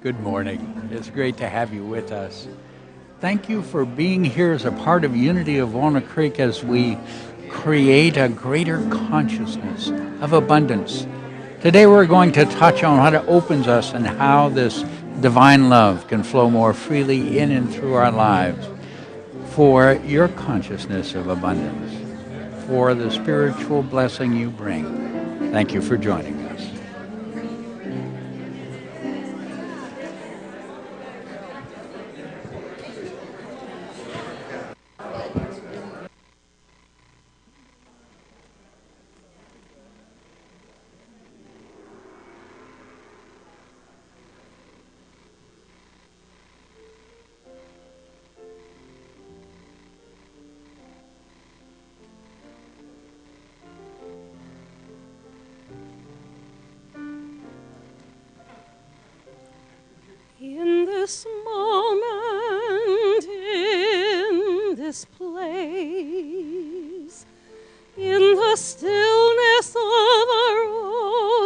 Good morning. It's great to have you with us. Thank you for being here as a part of Unity of Walnut Creek as we create a greater consciousness of abundance. Today we're going to touch on what it opens us and how this divine love can flow more freely in and through our lives for your consciousness of abundance, for the spiritual blessing you bring. Thank you for joining us. In this moment, in this place, in the stillness of our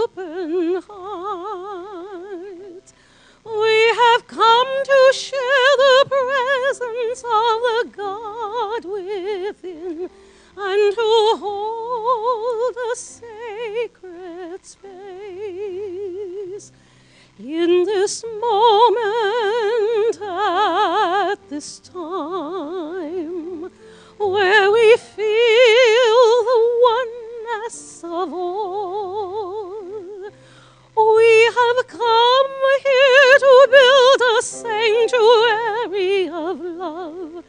open heart, we have come to share the presence of the God within and to hold a sacred space. In this moment, at this time, where we feel the oneness of all, we have come here to build a sanctuary of love.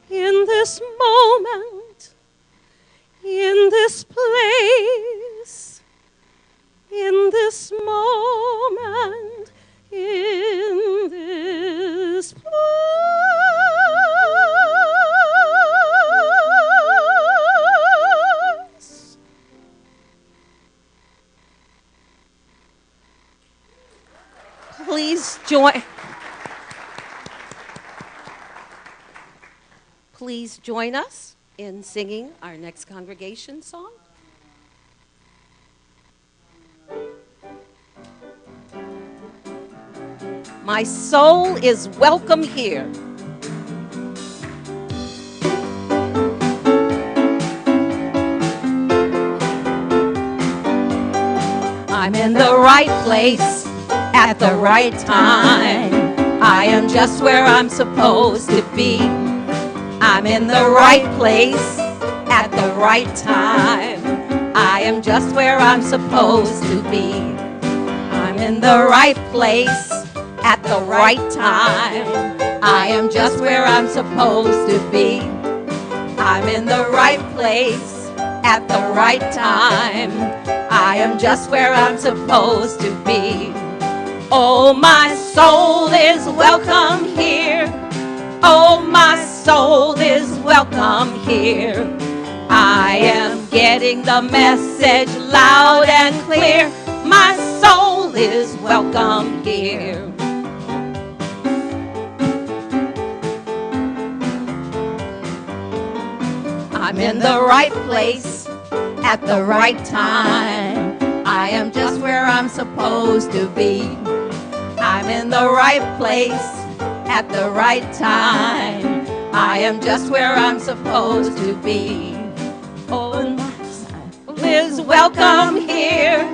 In this moment, in this place, in this moment, in this place. Please join us in singing our next congregation song. My soul is welcome here. I'm in the right place at the right time. I am just where I'm supposed to be. I'm in the right place at the right time. I am just where I'm supposed to be. I'm in the right place at the right time. I am just where I'm supposed to be. I'm in the right place at the right time. I am just where I'm supposed to be. Oh, my soul is welcome here. Oh, my soul is welcome here. I am getting the message loud and clear. My soul is welcome here. I'm in the right place at the right time. I am just where I'm supposed to be. I'm in the right place at the right time. I am just where I'm supposed to be. Oh, my soul is welcome here.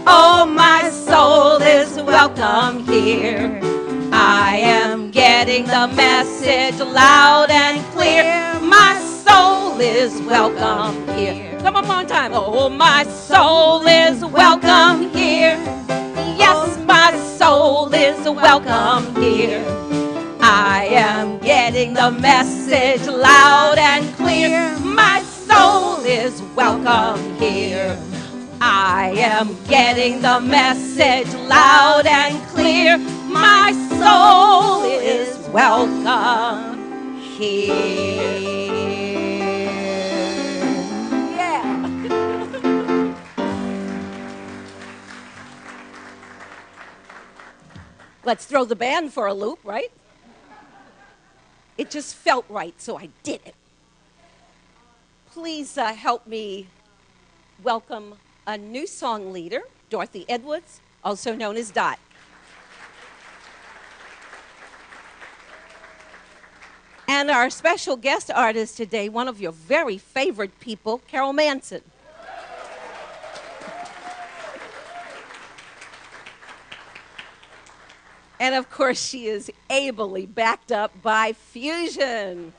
Oh, my soul is welcome here. I am getting the message loud and clear. My soul is welcome here. Come on, one time. Oh, my soul is welcome here. Yes, my soul is welcome here. I am getting the message loud and clear. My soul is welcome here. I am getting the message loud and clear. My soul is welcome here. Let's throw the band for a loop, right? It just felt right, so I did it. Please help me welcome a new song leader, Dorothy Edwards, also known as Dot. And our special guest artist today, one of your very favorite people, Carol Manson. And of course, she is ably backed up by Fusion.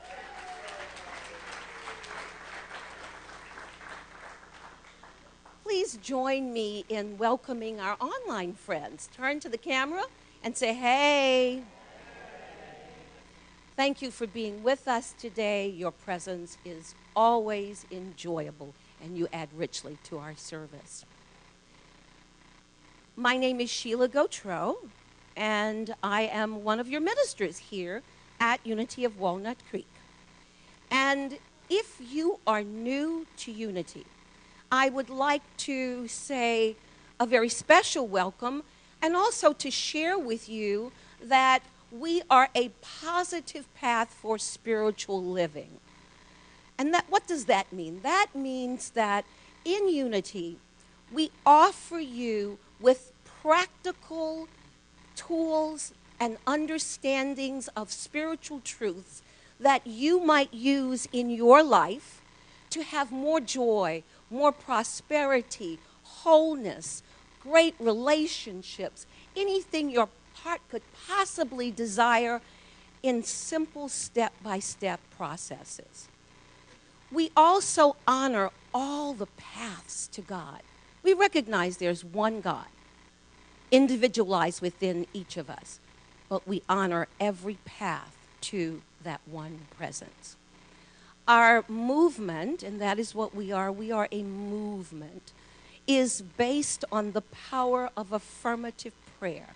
Please join me in welcoming our online friends. Turn to the camera and say, hey. Thank you for being with us today. Your presence is always enjoyable, and you add richly to our service. My name is Sheila Gautreaux, and I am one of your ministers here at Unity of Walnut Creek. And if you are new to Unity, I would like to say a very special welcome, and also to share with you that we are a positive path for spiritual living. And what does that mean? That means that in Unity, we offer you with practical tools and understandings of spiritual truths that you might use in your life to have more joy, more prosperity, wholeness, great relationships, anything your heart could possibly desire in simple step-by-step processes. We also honor all the paths to God. We recognize there's one God, individualized within each of us, but we honor every path to that one presence. Our movement, and that is what we are a movement, is based on the power of affirmative prayer,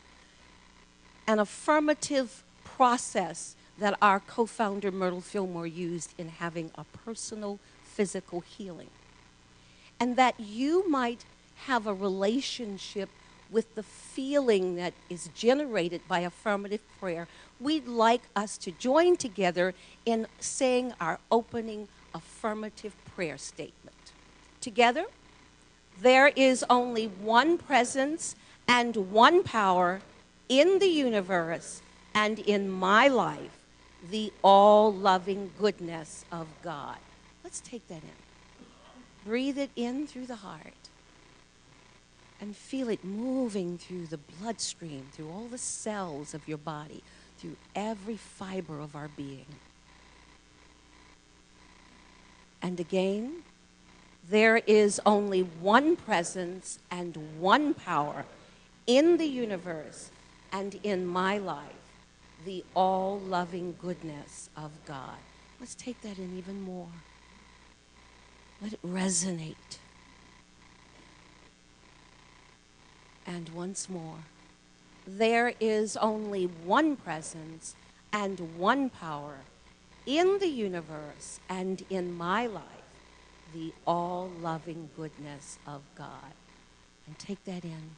an affirmative process that our co-founder Myrtle Fillmore used in having a personal physical healing. And that you might have a relationship with the feeling that is generated by affirmative prayer, we'd like us to join together in saying our opening affirmative prayer statement. Together, there is only one presence and one power in the universe and in my life, the all-loving goodness of God. Let's take that in. Breathe it in through the heart. And feel it moving through the bloodstream, through all the cells of your body, through every fiber of our being. And again, there is only one presence and one power in the universe and in my life, the all-loving goodness of God. Let's take that in even more. Let it resonate. And once more, there is only one presence and one power in the universe and in my life, the all-loving goodness of God. And take that in.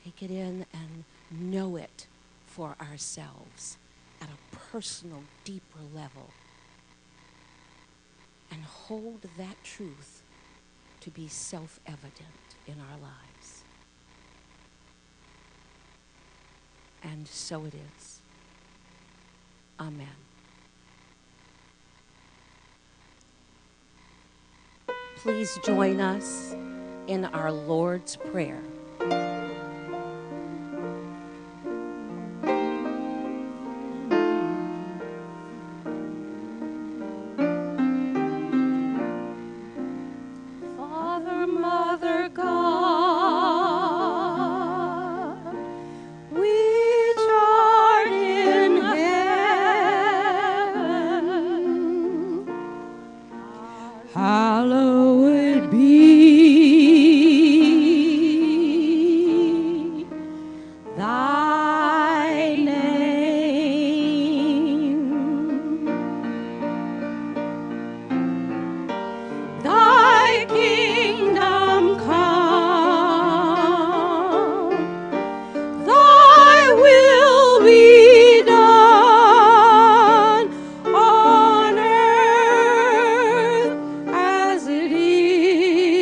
Take it in and know it for ourselves at a personal, deeper level. And hold that truth to be self-evident in our lives. And so it is. Amen. Please join us in our Lord's Prayer. Hallowed be thy name. Thy kingdom come, thy will be done on earth as it is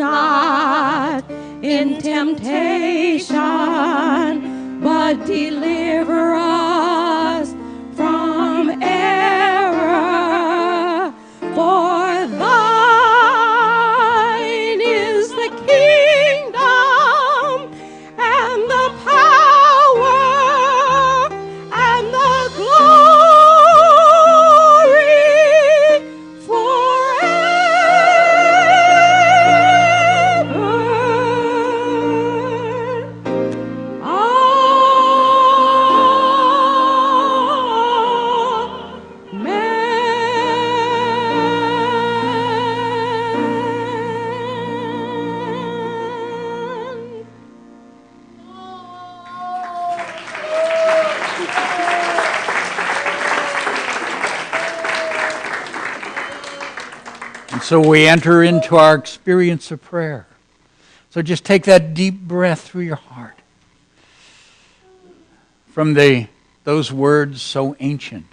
not in temptation, but deliver us from error. For thine is the kingdom and the power and the glory forever. Amen. And so we enter into our experience of prayer. So just take that deep breath through your heart. From those words so ancient,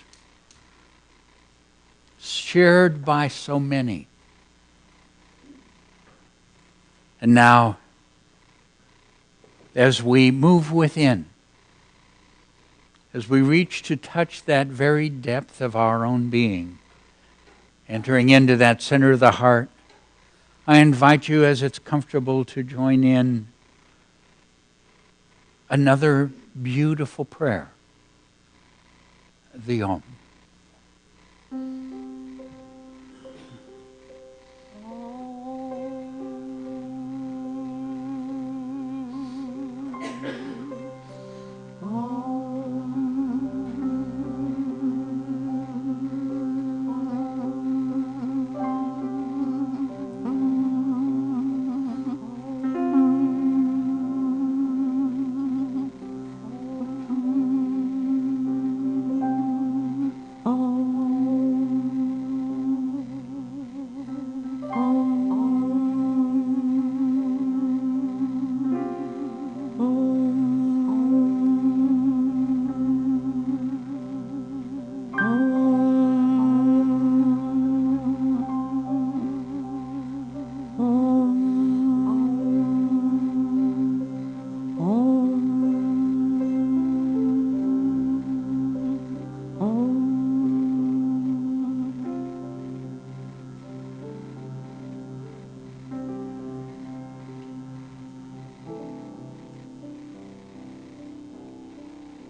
shared by so many. And now, as we move within, as we reach to touch that very depth of our own being, entering into that center of the heart, I invite you, as it's comfortable, to join in another beautiful prayer, the Om.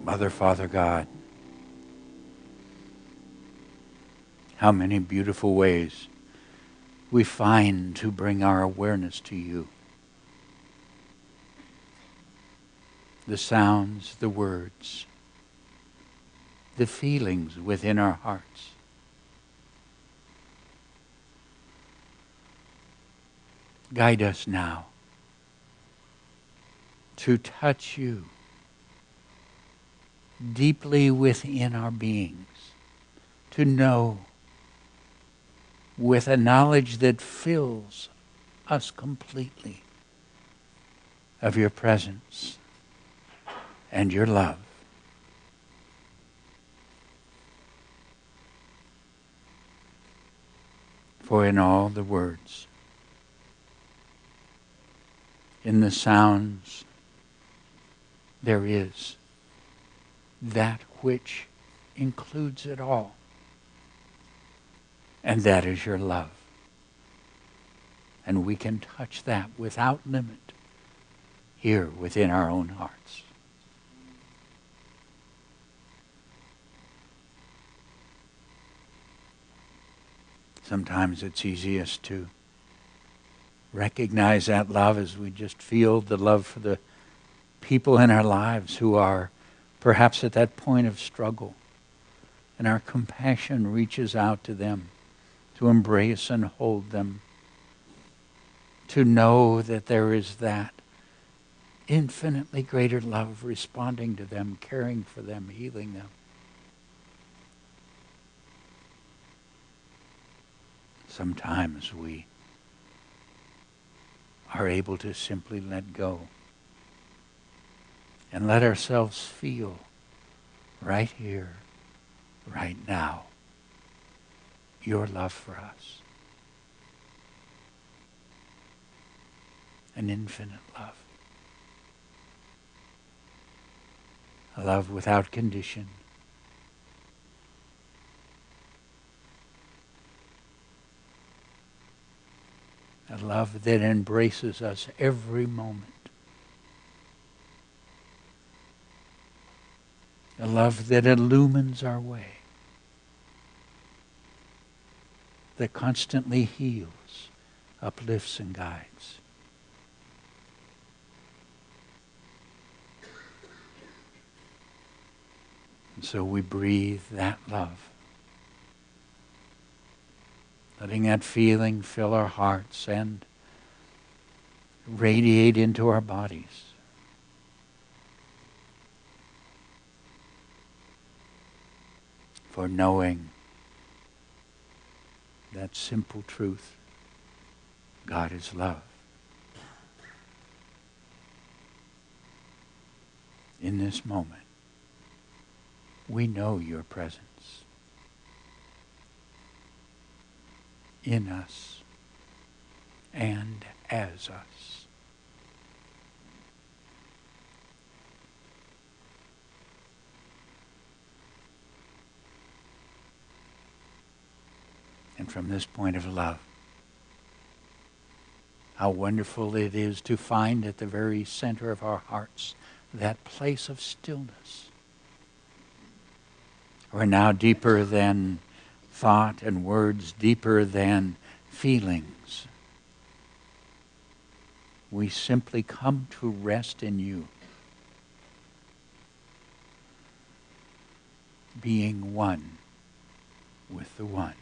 Mother, Father, God, how many beautiful ways we find to bring our awareness to you. The sounds, the words, the feelings within our hearts. Guide us now to touch you deeply within our beings, to know with a knowledge that fills us completely of your presence and your love. For in all the words, in the sounds, there is that which includes it all. And that is your love. And we can touch that without limit here within our own hearts. Sometimes it's easiest to recognize that love as we just feel the love for the people in our lives who are perhaps at that point of struggle. And our compassion reaches out to them to embrace and hold them, to know that there is that infinitely greater love responding to them, caring for them, healing them. Sometimes we are able to simply let go and let ourselves feel right here, right now, your love for us. an infinite love. A love without condition. A love that embraces us every moment. A love that illumines our way. That constantly heals, uplifts, and guides. And so we breathe that love, letting that feeling fill our hearts and radiate into our bodies. For knowing that simple truth, God is love. In this moment, we know your presence in us and as us. And from this point of love, how wonderful it is to find at the very center of our hearts that place of stillness. We're now deeper than thought and words, deeper than feelings. We simply come to rest in you, being one with the one.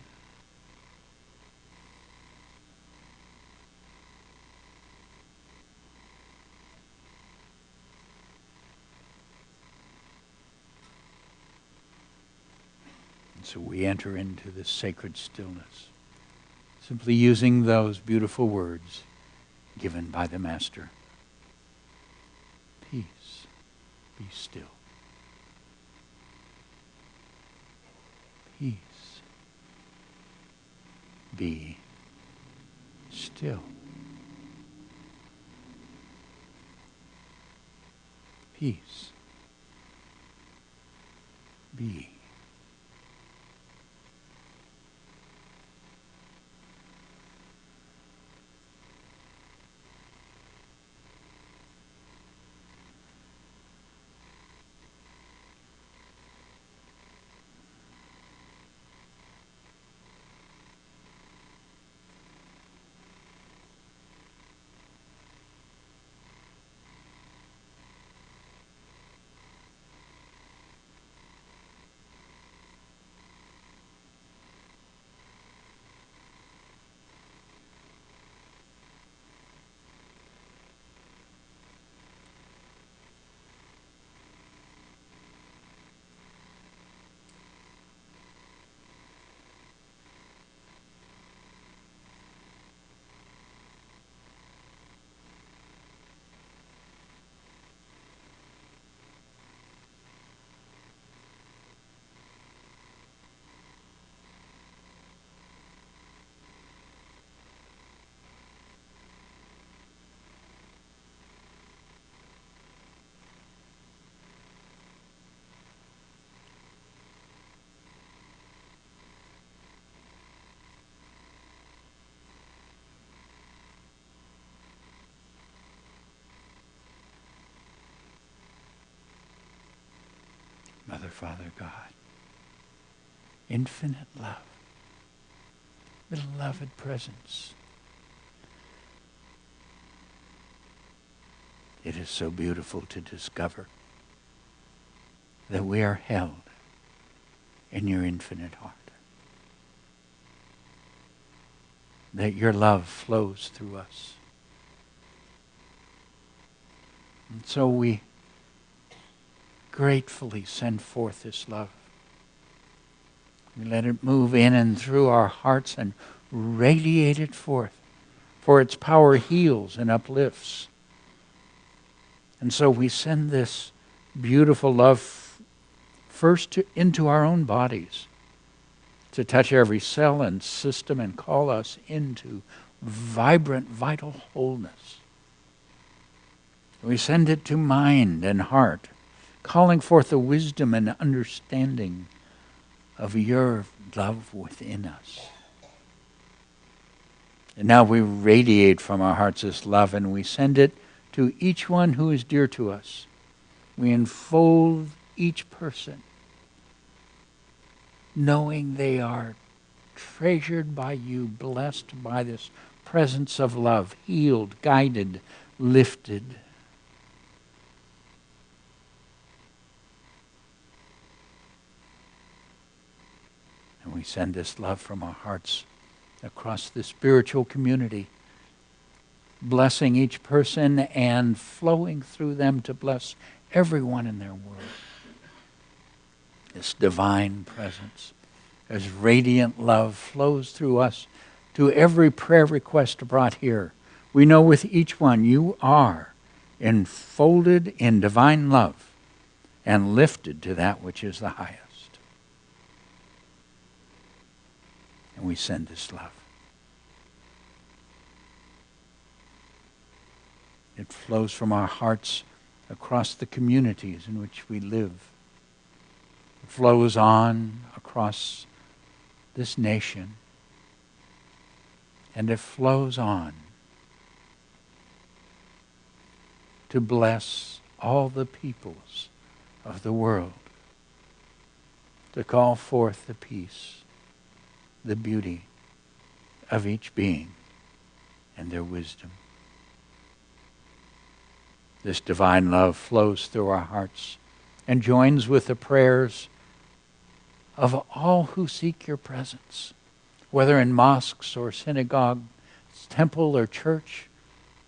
So we enter into this sacred stillness, simply using those beautiful words given by the Master. Peace, be still. Peace, be still. Peace, be. Mother, Father, God, infinite love, beloved presence. It is so beautiful to discover that we are held in your infinite heart, that your love flows through us. And so we gratefully send forth this love. We let it move in and through our hearts and radiate it forth, for its power heals and uplifts. And so we send this beautiful love first into our own bodies, to touch every cell and system and call us into vibrant, vital wholeness. We send it to mind and heart, calling forth the wisdom and understanding of your love within us. And now we radiate from our hearts this love, and we send it to each one who is dear to us. We enfold each person, knowing they are treasured by you, blessed by this presence of love, healed, guided, lifted. And we send this love from our hearts across the spiritual community, blessing each person and flowing through them to bless everyone in their world. This divine presence, as radiant love flows through us to every prayer request brought here. We know with each one you are enfolded in divine love and lifted to that which is the highest. And we send this love. It flows from our hearts across the communities in which we live. It flows on across this nation. And it flows on to bless all the peoples of the world, to call forth the peace, the beauty of each being and their wisdom. This divine love flows through our hearts and joins with the prayers of all who seek your presence, whether in mosques or synagogue, temple or church,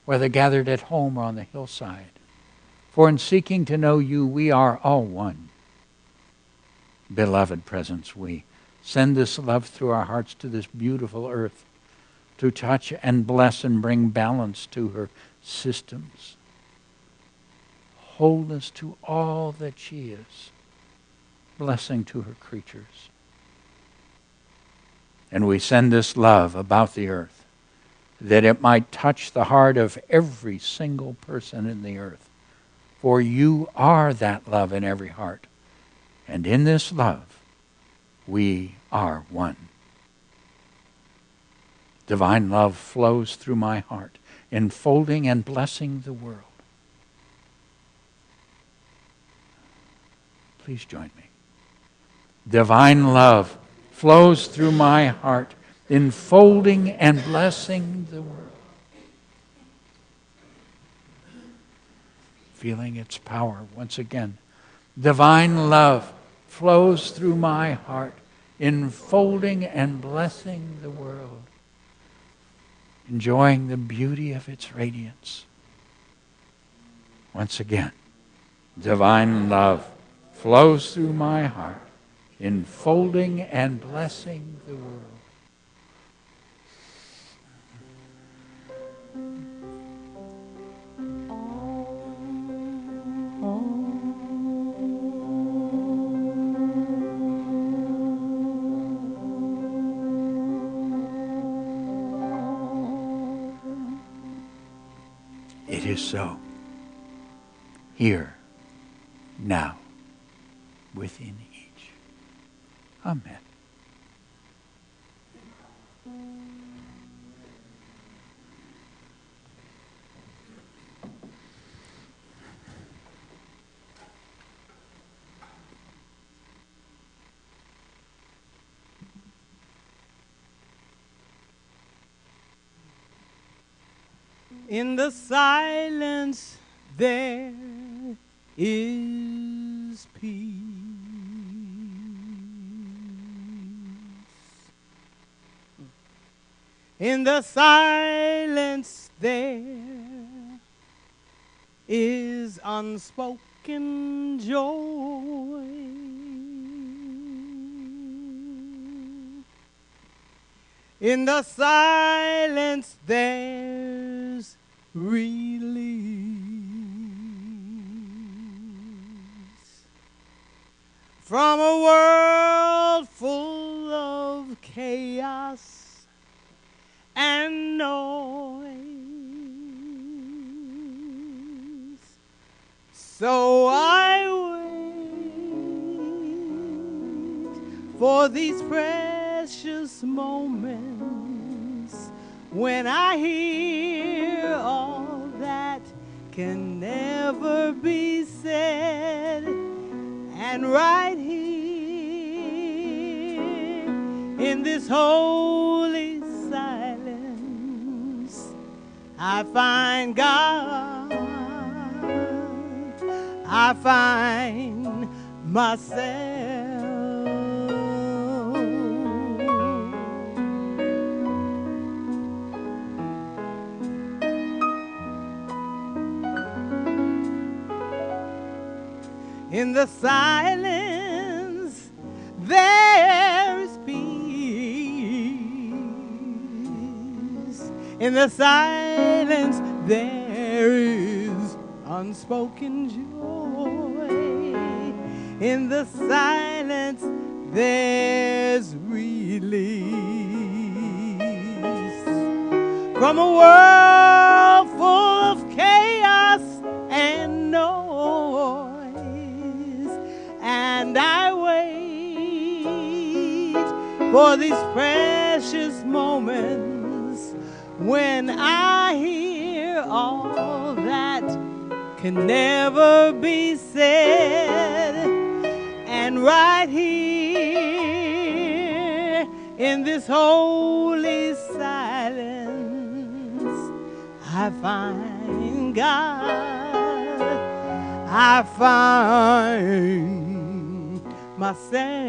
whether gathered at home or on the hillside. For in seeking to know you, we are all one. Beloved presence, we send this love through our hearts to this beautiful earth, to touch and bless and bring balance to her systems, wholeness to all that she is, blessing to her creatures. And we send this love about the earth, that it might touch the heart of every single person in the earth. For you are that love in every heart. And in this love, we are one. Divine love flows through my heart, enfolding and blessing the world. Please join me. Divine love flows through my heart, enfolding and blessing the world. Feeling its power once again. Divine love flows through my heart, enfolding and blessing the world. Enjoying the beauty of its radiance. Once again, divine love flows through my heart, enfolding and blessing the world. It is so. Here, now, within each. Amen. In the silence there is peace. In the silence there is unspoken joy. In the silence there's release from a world full of chaos and noise. So I wait for these precious moments when I hear all that can never be said, and right here in this holy silence I find God, I find myself. In the silence, there is peace. In the silence, there is unspoken joy. In the silence, there's release from a world full of chaos and noise. And I wait for these precious moments when I hear all that can never be said. And right here in this holy silence, I find God, I find myself.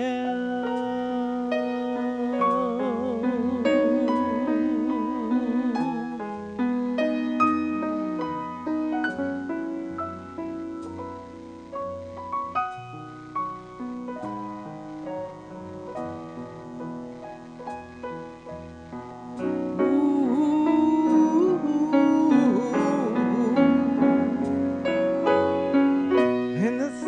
In the silence,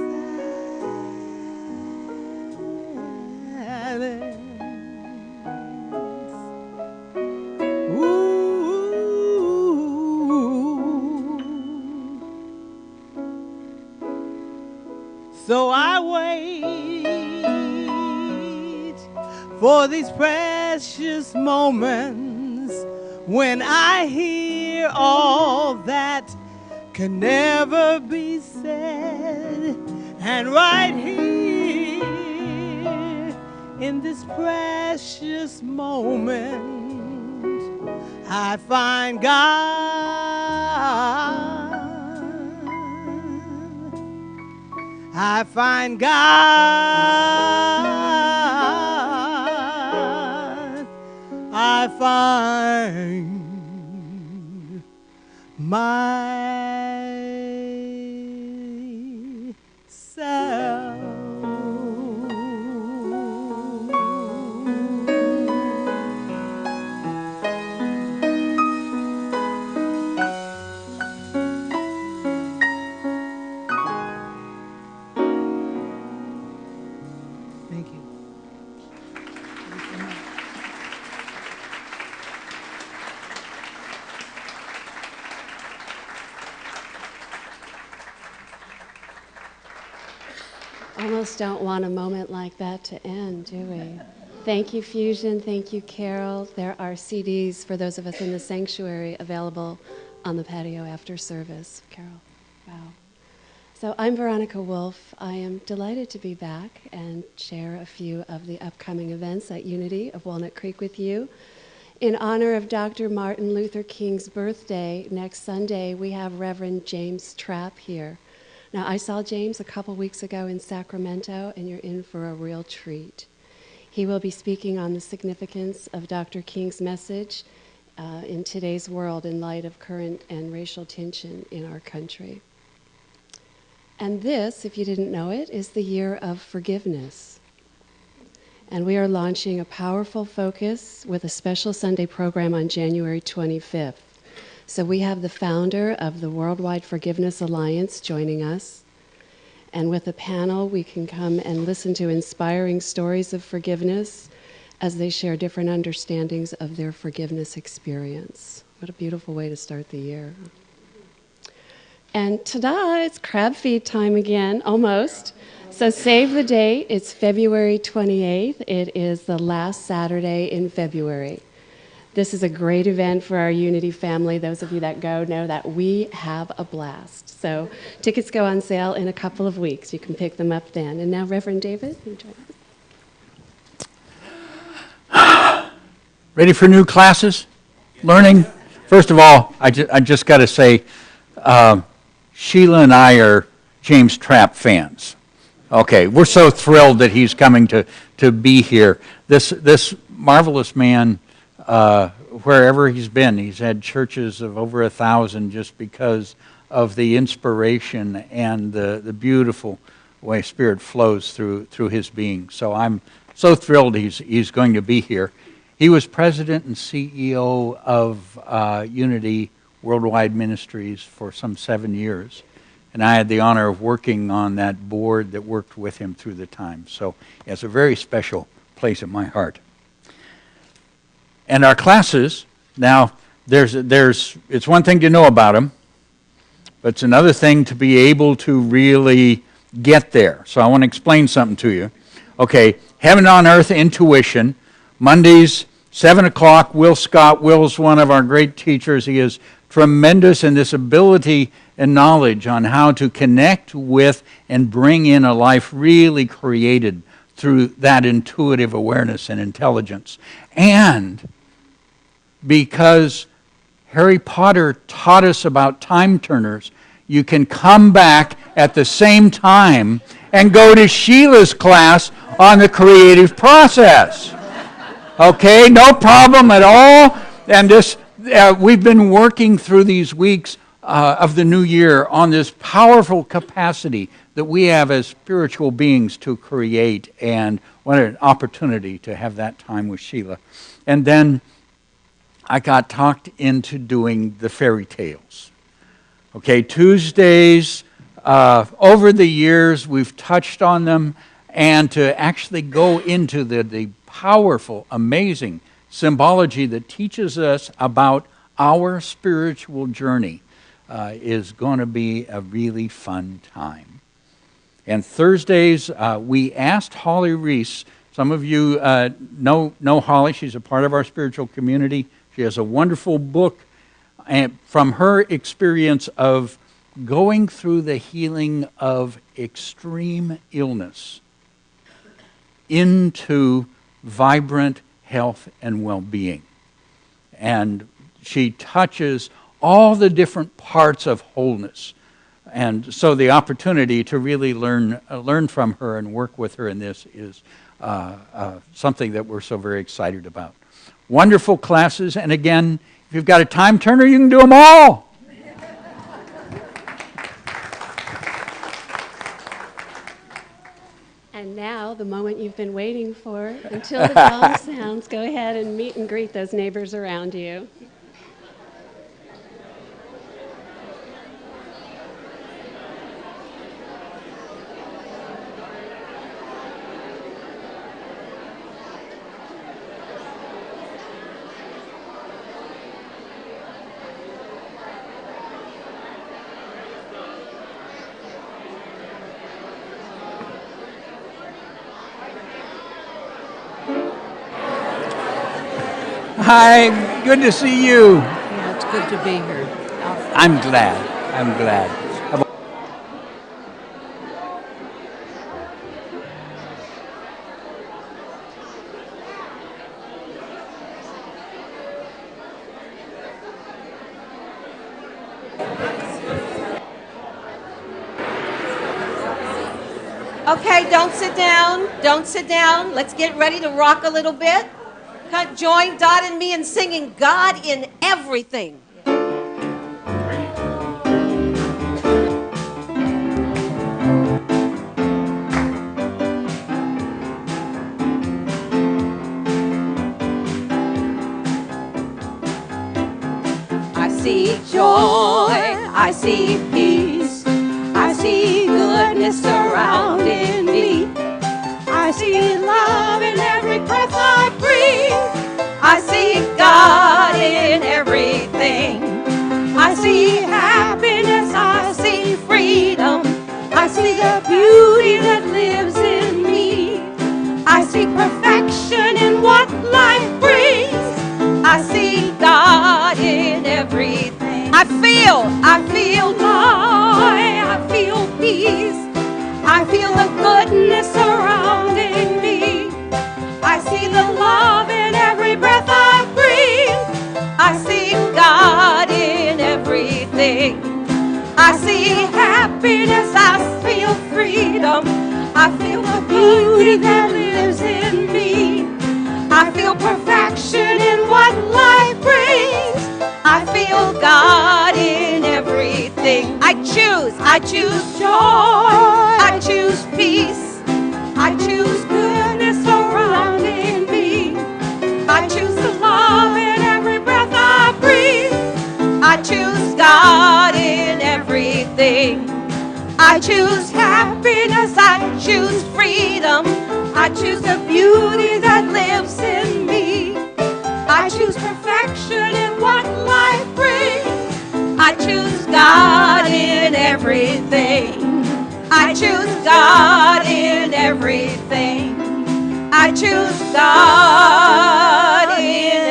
so I wait for these precious moments when I hear all that can never be said. And right here in this precious moment, I find God, I find God, I find myself. Thank you. Almost don't want a moment like that to end, do we? Thank you, Fusion. Thank you, Carol. There are CDs for those of us in the sanctuary available on the patio after service. Carol, wow. So I'm Veronica Wolf. I am delighted to be back and share a few of the upcoming events at Unity of Walnut Creek with you. In honor of Dr. Martin Luther King's birthday, next Sunday, we have Reverend James Trapp here. Now, I saw James a couple weeks ago in Sacramento, and you're in for a real treat. He will be speaking on the significance of Dr. King's message in today's world in light of current and racial tension in our country. And this, if you didn't know it, is the year of forgiveness. And we are launching a powerful focus with a special Sunday program on January 25th. So we have the founder of the Worldwide Forgiveness Alliance joining us. And with a panel, we can come and listen to inspiring stories of forgiveness as they share different understandings of their forgiveness experience. What a beautiful way to start the year. And ta-da, it's crab feed time again, almost. So save the date. It's February 28th. It is the last Saturday in February. This is a great event for our Unity family. Those of you that go know that we have a blast. So tickets go on sale in a couple of weeks. You can pick them up then. And now, Reverend David, you join us. Ready for new classes? Learning? First of all, I just got to say, Sheila and I are James Trapp fans. Okay, we're so thrilled that he's coming to be here. This marvelous man, wherever he's been, he's had churches of over 1,000 just because of the inspiration and the beautiful way Spirit flows through his being. So I'm so thrilled he's going to be here. He was president and CEO of Unity Worldwide Ministries for some 7 years. And I had the honor of working on that board that worked with him through the time. So he has a very special place in my heart. And our classes, now, it's one thing to know about them, but it's another thing to be able to really get there. So I want to explain something to you. Okay, Heaven on Earth Intuition, Mondays, 7 o'clock. Will Scott. Will's one of our great teachers. He is tremendous in this ability and knowledge on how to connect with and bring in a life really created through that intuitive awareness and intelligence. And because Harry Potter taught us about time turners, you can come back at the same time and go to Sheila's class on the creative process. Okay, no problem at all. And we've been working through these weeks of the new year on this powerful capacity that we have as spiritual beings to create, and what an opportunity to have that time with Sheila. And then I got talked into doing the fairy tales. Okay, Tuesdays, over the years we've touched on them, and to actually go into the powerful, amazing symbology that teaches us about our spiritual journey is going to be a really fun time. And Thursdays, we asked Holly Reese. Some of you know Holly. She's a part of our spiritual community. She has a wonderful book from her experience of going through the healing of extreme illness into vibrant health and well-being. And she touches all the different parts of wholeness. And so the opportunity to really learn from her and work with her in this is something that we're so very excited about. Wonderful classes, and again, if you've got a time turner, you can do them all. And now, the moment you've been waiting for, until the gong sounds, go ahead and meet and greet those neighbors around you. Hi, good to see you. Yeah, it's good to be here. I'm glad. Okay, don't sit down. Don't sit down. Let's get ready to rock a little bit. Join Dot and me in singing God in Everything. I see joy, I see peace, I see goodness surrounding me. I see love in every breath I breathe. I see God in everything. I see happiness, I see see perfection in what life brings. I see God in everything. I feel joy, I feel peace. I feel the goodness surrounding me. I see the love in every breath I breathe. I see God in everything. I see happiness, I feel freedom. I feel the beauty that lives in me. I feel perfection in what life brings. I feel God in everything. I choose joy. I choose peace. I choose goodness surrounding me. I choose the love in every breath I breathe. I choose God in everything. I choose happiness, I choose freedom. I choose the beauty that lives in me. I choose perfection in what life brings. I choose God in everything. I choose God in everything. I choose God in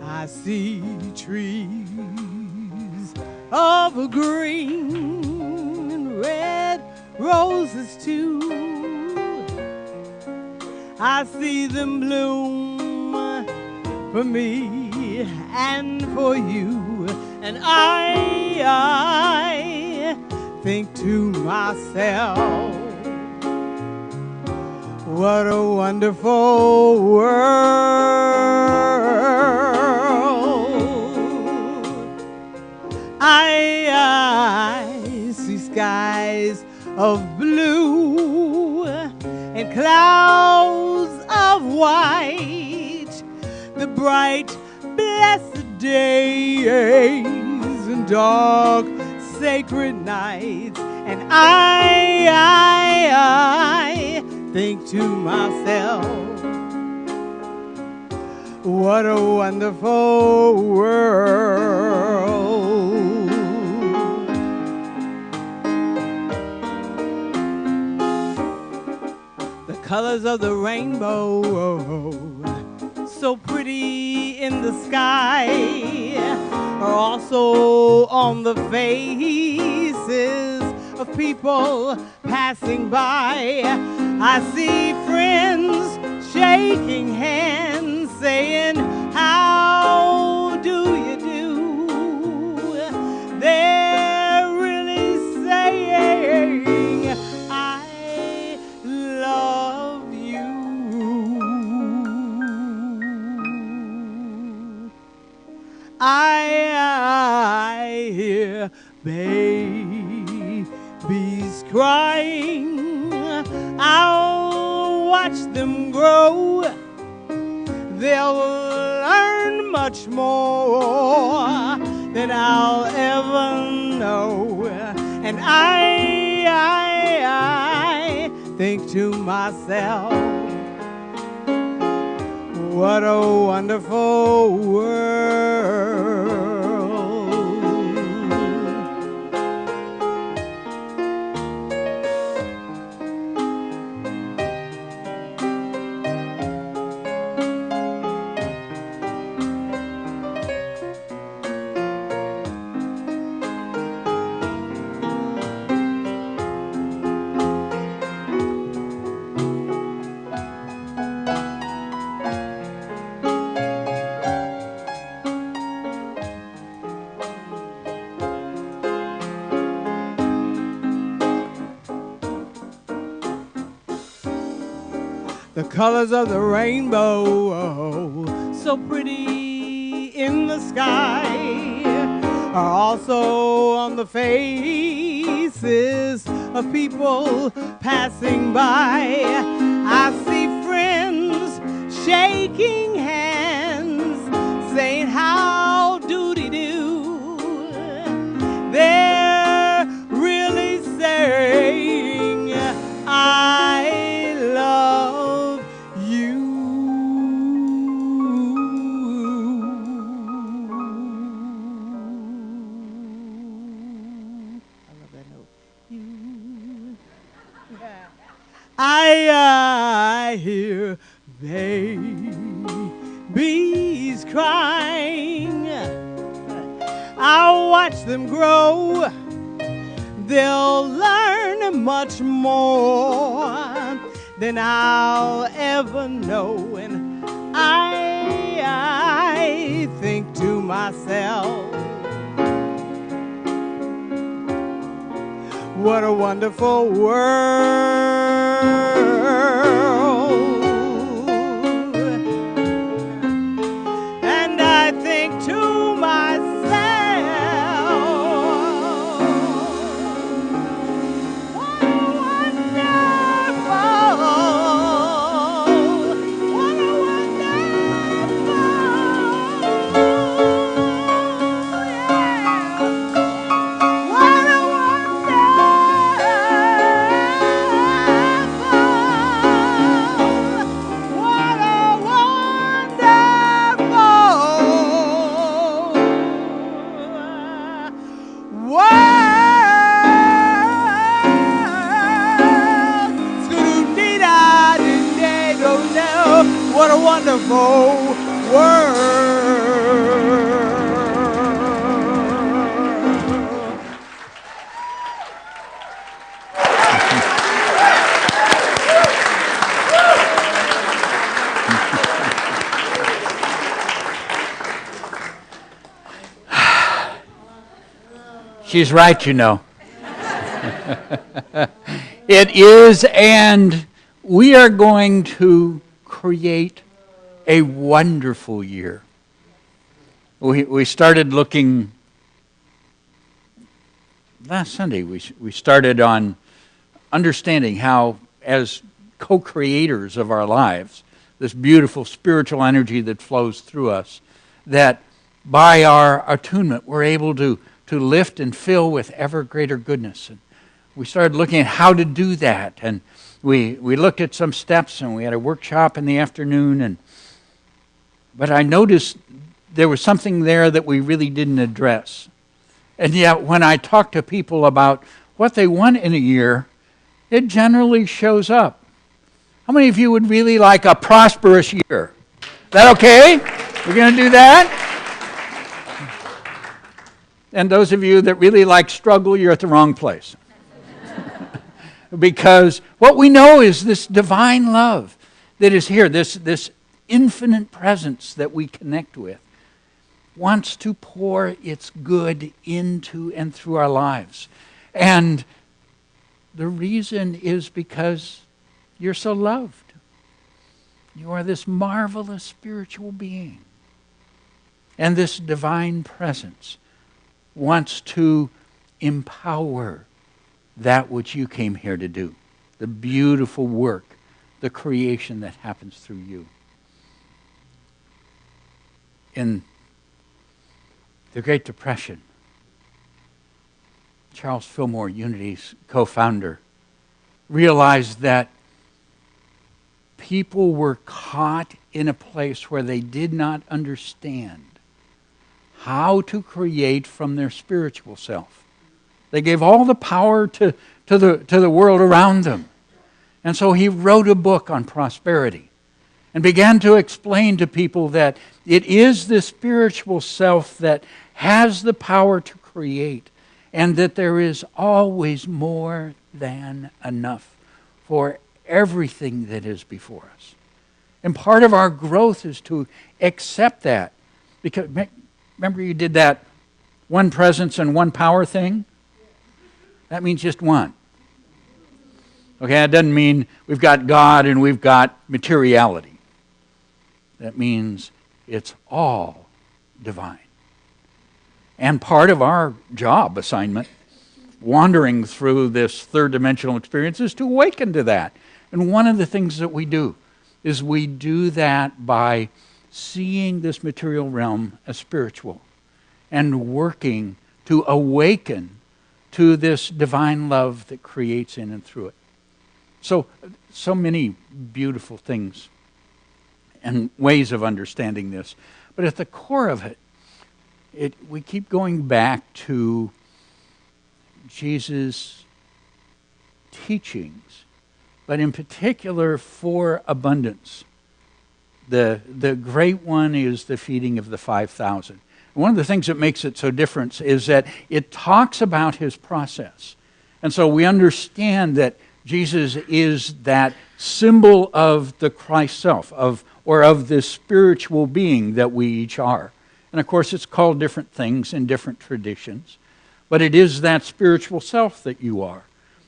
I see trees of green and red roses too. I see them bloom for me and for you. And I think to myself, what a wonderful world. I see skies of blue and clouds of white, the bright, blessed days and dark, sacred nights. And I think to myself, what a wonderful world. The colors of the rainbow, so pretty in the sky, are also on the faces of people passing by. I see friends shaking hands, saying, how do you do? They're really saying, I love you. I hear babies crying. I'll watch them grow. They'll learn much more than I'll ever know. And I think to myself, what a wonderful world. The colors of the rainbow, so pretty in the sky, are also on the faces of people passing by. I see friends friends, shaking hands, saying how do-de-do. They're really saying I love you. I love that note. You. I hear babies crying. I'll watch them grow. They'll learn much more than I'll ever know. And I think to myself, what a wonderful world. And I think to myself, what a wonderful, what a wonderful, yeah. What a what a wonderful world. She's right, you know. It is, and we are going to create a wonderful year. We started looking last Sunday. We started on understanding how, as co-creators of our lives, this beautiful spiritual energy that flows through us, that by our attunement we're able to lift and fill with ever greater goodness. And we started looking at how to do that, and we looked at some steps, and we had a workshop in the afternoon. But I noticed there was something there that we really didn't address. And yet, when I talk to people about what they want in a year, it generally shows up. How many of you would really like a prosperous year? Is that okay? We're going to do that? And those of you that really like struggle, you're at the wrong place. Because what we know is this divine love that is here, this infinite presence that we connect with, wants to pour its good into and through our lives. And the reason is because you're so loved. You are this marvelous spiritual being. And this divine presence wants to empower that which you came here to do, the beautiful work, the creation that happens through you. In the Great Depression, Charles Fillmore, Unity's co-founder, realized that people were caught in a place where they did not understand how to create from their spiritual self. They gave all the power to the world around them. And so he wrote a book on prosperity and began to explain to people that it is the spiritual self that has the power to create, and that there is always more than enough for everything that is before us. And part of our growth is to accept that. Because remember you did that one presence and one power thing? That means just one. Okay, that doesn't mean we've got God and we've got materiality. That means it's all divine. And part of our job assignment, wandering through this third dimensional experience, is to awaken to that. And one of the things that we do is we do that by seeing this material realm as spiritual and working to awaken to this divine love that creates in and through it. So many beautiful things and ways of understanding this. But at the core of it, we keep going back to Jesus' teachings, but in particular for abundance. The great one is the feeding of the 5,000. One of the things that makes it so different is that it talks about his process. And so we understand that Jesus is that symbol of the Christ self, or of this spiritual being that we each are. And of course it's called different things in different traditions, but it is that spiritual self that you are.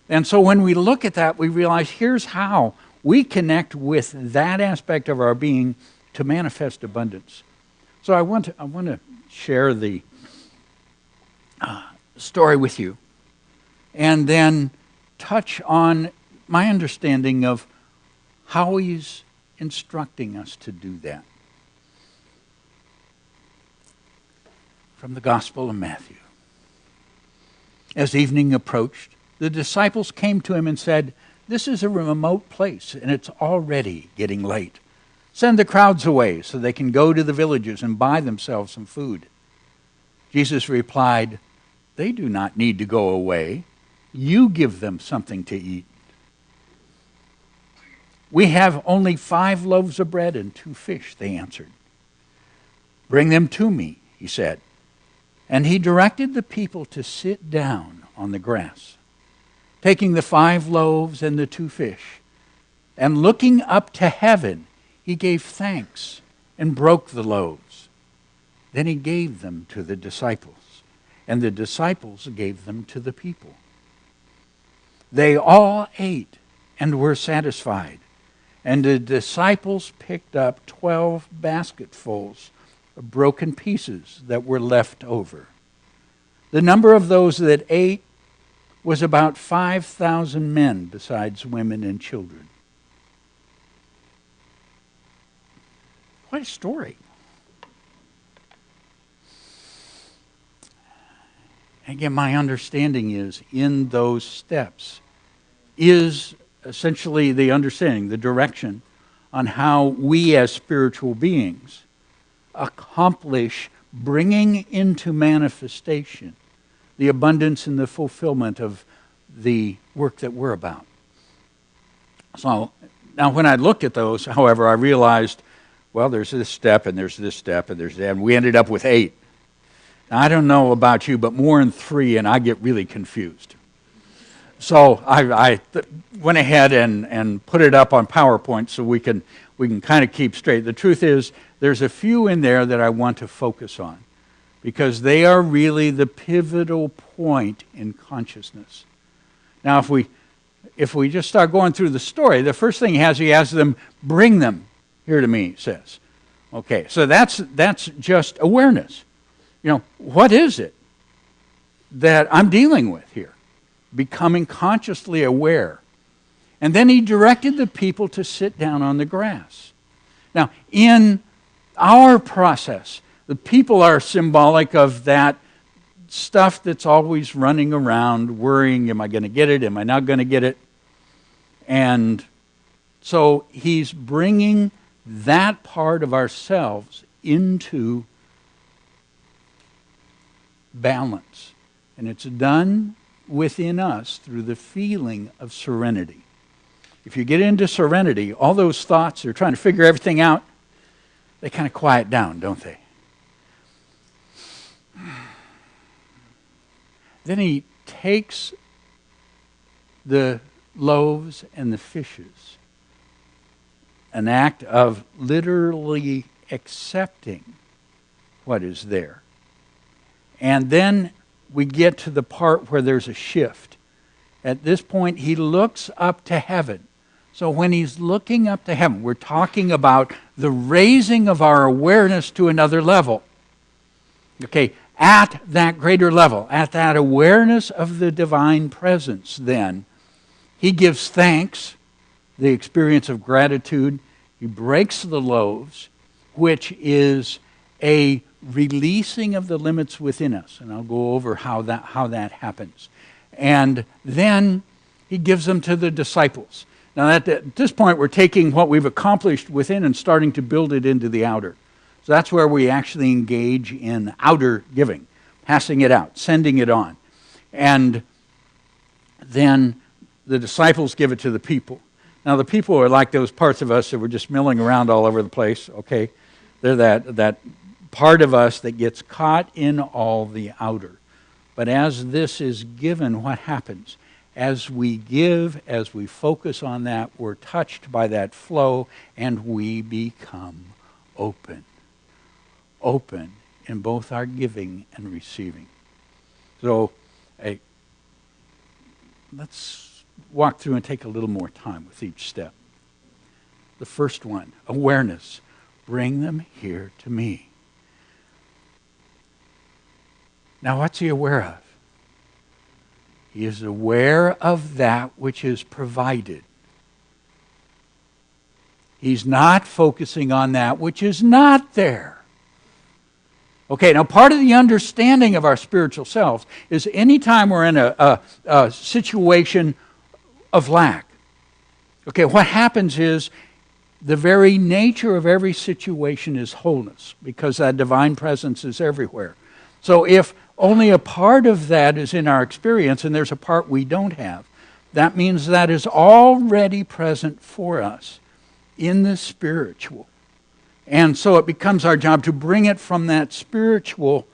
And so when we look at that, we realize here's how we connect with that aspect of our being to manifest abundance. So I want to share the story with you, and then touch on my understanding of how he's instructing us to do that. From the Gospel of Matthew. As evening approached, the disciples came to him and said, "This is a remote place, and it's already getting late. Send the crowds away so they can go to the villages and buy themselves some food." Jesus replied, "They do not need to go away. You give them something to eat." "We have only 5 loaves of bread and 2 fish," they answered. "Bring them to me," he said. And he directed the people to sit down on the grass. Taking the 5 loaves and the 2 fish, and looking up to heaven, he gave thanks and broke the loaves. Then he gave them to the disciples, and the disciples gave them to the people. They all ate and were satisfied, and the disciples picked up 12 basketfuls of broken pieces that were left over. The number of those that ate was about 5,000 men, besides women and children. What a story. Again, my understanding is in those steps is essentially the understanding, the direction on how we as spiritual beings accomplish bringing into manifestation the abundance and the fulfillment of the work that we're about. So now when I looked at those, however, I realized, well, there's this step and there's this step and there's that, and we ended up with 8. Now, I don't know about you, but more than 3 and I get really confused. So I went ahead and put it up on PowerPoint so we can kind of keep straight. The truth is, there's a few in there that I want to focus on, because they are really the pivotal point in consciousness. Now, if we just start going through the story, the first thing he has them bring them here to me, he says. Okay, so that's just awareness. What is it that I'm dealing with here? Becoming consciously aware. And then he directed the people to sit down on the grass. Now, in our process, the people are symbolic of that stuff that's always running around, worrying, am I going to get it? Am I not going to get it? And so he's bringing that part of ourselves into balance. And it's done within us through the feeling of serenity. If you get into serenity, all those thoughts, they're trying to figure everything out, they kind of quiet down, don't they? Then he takes the loaves and the fishes, an act of literally accepting what is there. And then we get to the part where there's a shift. At this point, he looks up to heaven. So when he's looking up to heaven, we're talking about the raising of our awareness to another level. Okay, at that greater level, at that awareness of the divine presence, then, he gives thanks, the experience of gratitude. He breaks the loaves, which is a releasing of the limits within us. And I'll go over how that happens. And then he gives them to the disciples. Now at this point, we're taking what we've accomplished within and starting to build it into the outer. So that's where we actually engage in outer giving, passing it out, sending it on. And then the disciples give it to the people. Now the people are like those parts of us that were just milling around all over the place, okay? They're that part of us that gets caught in all the outer. But as this is given, what happens? As we give, as we focus on that, we're touched by that flow and we become open. Open in both our giving and receiving. So let's walk through and take a little more time with each step. The first one, awareness. Bring them here to me. Now, what's he aware of? He is aware of that which is provided. He's not focusing on that which is not there. Okay, now part of the understanding of our spiritual selves is anytime we're in a situation of lack, okay, what happens is the very nature of every situation is wholeness because that divine presence is everywhere. So if only a part of that is in our experience and there's a part we don't have, that means that is already present for us in the spiritual. And so it becomes our job to bring it from that spiritual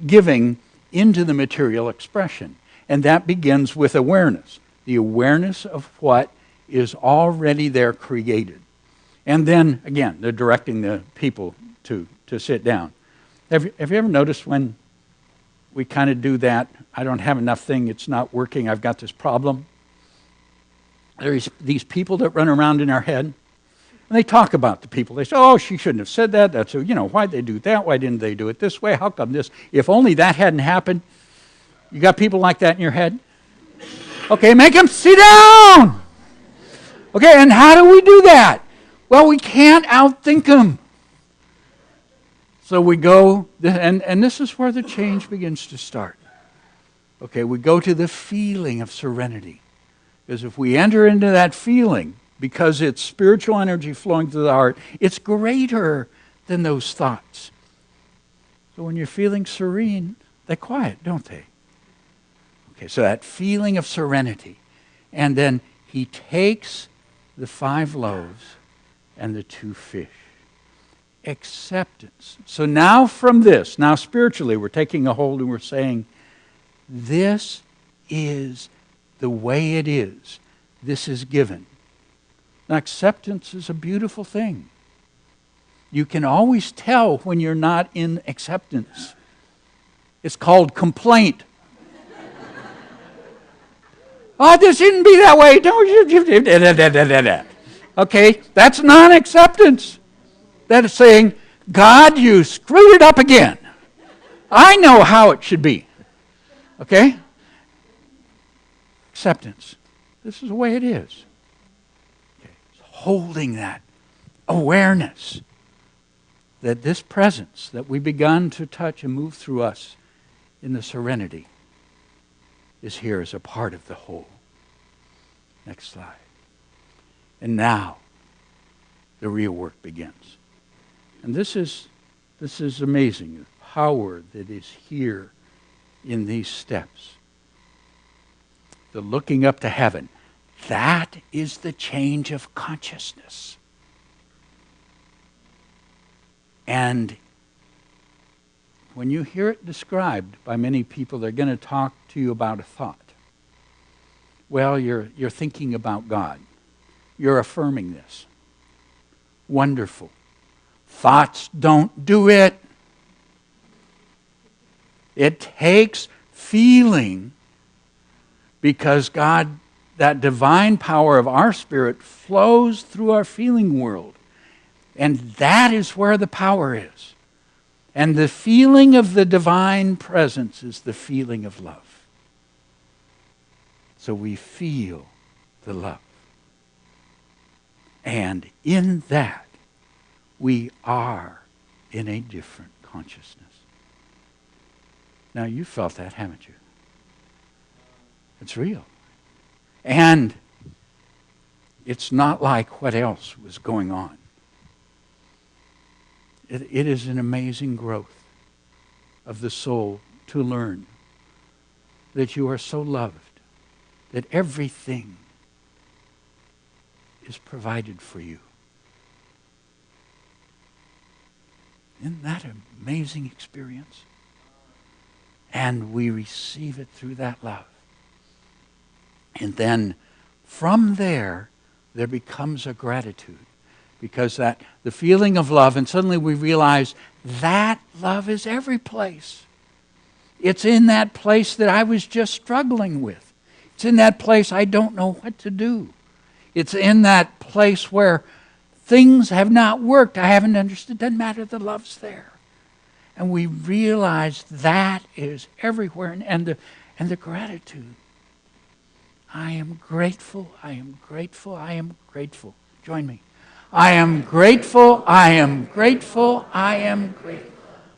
giving into the material expression. And that begins with awareness. The awareness of what is already there created. And then, again, they're directing the people to sit down. Have you ever noticed when we kind of do that? I don't have enough thing, it's not working, I've got this problem. There's these people that run around in our head. And they talk about the people. They say, oh, she shouldn't have said that. That's, why'd they do that? Why didn't they do it this way? How come this? If only that hadn't happened. You got people like that in your head? Okay, make them sit down. Okay, and how do we do that? Well, we can't outthink them. So we go, and this is where the change begins to start. Okay, we go to the feeling of serenity. Because if we enter into that feeling, because it's spiritual energy flowing through the heart, it's greater than those thoughts. So when you're feeling serene, they quiet, don't they? Okay, so that feeling of serenity. And then he takes the 5 loaves and the 2 fish. Acceptance. So now from this, now spiritually, we're taking a hold and we're saying, this is the way it is. This is given. Now, acceptance is a beautiful thing. You can always tell when you're not in acceptance. It's called complaint. Oh, this shouldn't be that way. Don't. Okay, that's non-acceptance. That is saying, God, you screwed it up again. I know how it should be. Okay? Acceptance. This is the way it is. Holding that awareness that this presence that we begun to touch and move through us in the serenity is here as a part of the whole. Next slide. And now the real work begins. And this is amazing, the power that is here in these steps. The looking up to heaven. That is the change of consciousness. And when you hear it described by many people, they're going to talk to you about a thought. Well, you're thinking about God. You're affirming this. Wonderful. Thoughts don't do it. It takes feeling because God, that divine power of our spirit flows through our feeling world. And that is where the power is. And the feeling of the divine presence is the feeling of love. So we feel the love. And in that, we are in a different consciousness. Now, you felt that, haven't you? It's real. And it's not like what else was going on. It is an amazing growth of the soul to learn that you are so loved, that everything is provided for you. Isn't that an amazing experience? And we receive it through that love. And then from there becomes a gratitude. Because that the feeling of love, and suddenly we realize that love is every place. It's in that place that I was just struggling with. It's in that place I don't know what to do. It's in that place where things have not worked. I haven't understood. It doesn't matter. The love's there. And we realize that is everywhere. And the gratitude. I am grateful. I am grateful. I am grateful. Join me. I am grateful. I am grateful. I am grateful.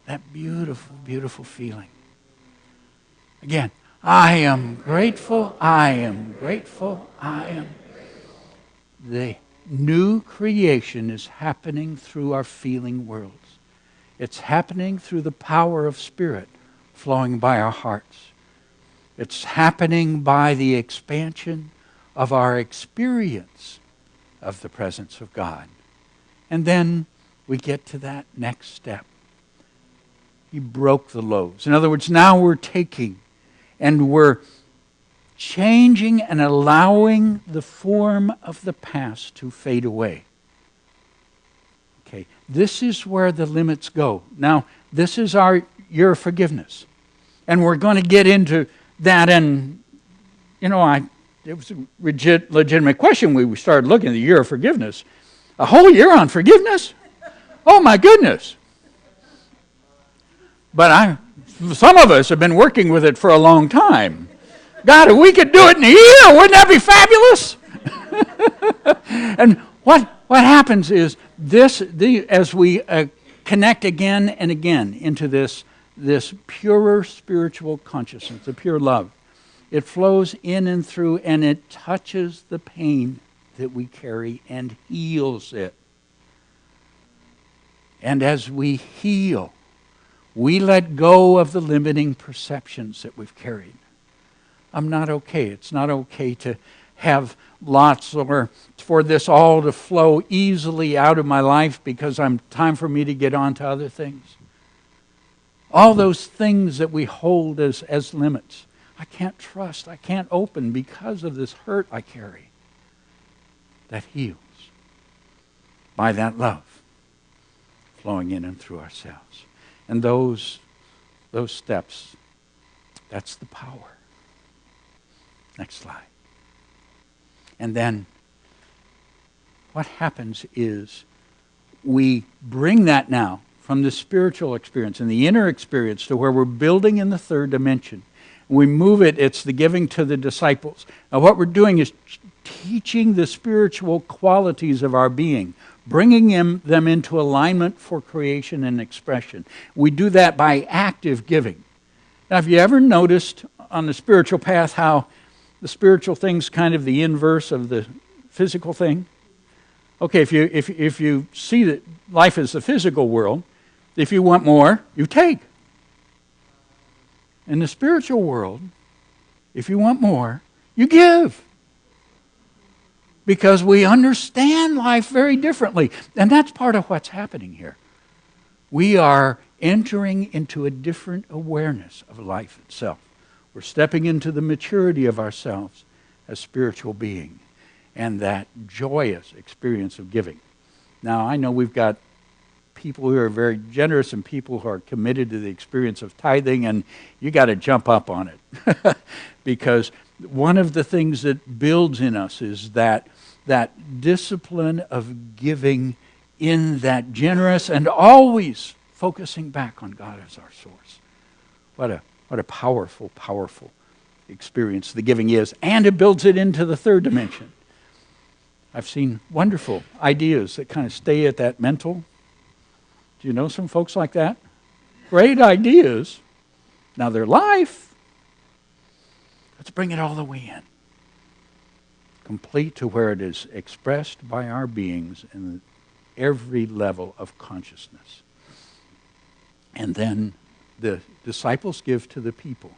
That beautiful, beautiful feeling. Again, I am grateful. I am grateful. I am. The new creation is happening through our feeling worlds. It's happening through the power of Spirit flowing by our hearts. It's happening by the expansion of our experience of the presence of God. And then we get to that next step. He broke the loaves. In other words, now we're taking and we're changing and allowing the form of the past to fade away. Okay, this is where the limits go. Now, this is our year of forgiveness. And we're going to get into that, and, it was a legitimate question. We started looking at the year of forgiveness. A whole year on forgiveness? Oh, my goodness. But some of us have been working with it for a long time. God, if we could do it in a year, wouldn't that be fabulous? And what happens is as we connect again and again into this purer spiritual consciousness, the pure love, it flows in and through, and it touches the pain that we carry and heals it. And as we heal, we let go of the limiting perceptions that we've carried. I'm not okay. It's not okay to have lots, or for this all to flow easily out of my life because time for me to get on to other things. All those things that we hold as limits. I can't trust. I can't open because of this hurt I carry. That heals by that love flowing in and through ourselves. And those steps, that's the power. Next slide. And then what happens is we bring that now from the spiritual experience and the inner experience to where we're building in the third dimension. We move it, it's the giving to the disciples. Now what we're doing is teaching the spiritual qualities of our being, bringing them into alignment for creation and expression. We do that by active giving. Now, have you ever noticed on the spiritual path how the spiritual thing's kind of the inverse of the physical thing? Okay, if you see that life is the physical world, if you want more, you take. In the spiritual world, if you want more, you give. Because we understand life very differently. And that's part of what's happening here. We are entering into a different awareness of life itself. We're stepping into the maturity of ourselves as spiritual being and that joyous experience of giving. Now, I know we've got people who are very generous and people who are committed to the experience of tithing, and you got to jump up on it. Because one of the things that builds in us is that discipline of giving in that generous and always focusing back on God as our source. What a powerful, powerful experience the giving is. And it builds it into the third dimension. I've seen wonderful ideas that kind of stay at that mental. Do you know some folks like that? Great ideas. Now their life, let's bring it all the way in. Complete to where it is expressed by our beings in every level of consciousness. And then the disciples give to the people.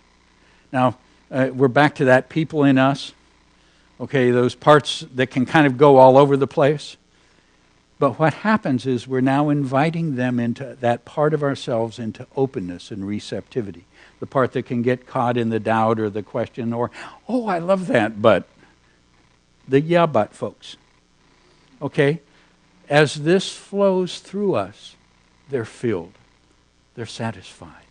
Now, we're back to that people in us. Okay, those parts that can kind of go all over the place. But what happens is we're now inviting them into that part of ourselves into openness and receptivity. The part that can get caught in the doubt or the question or, oh, I love that, but. The yeah, but folks. Okay? As this flows through us, they're filled. They're satisfied.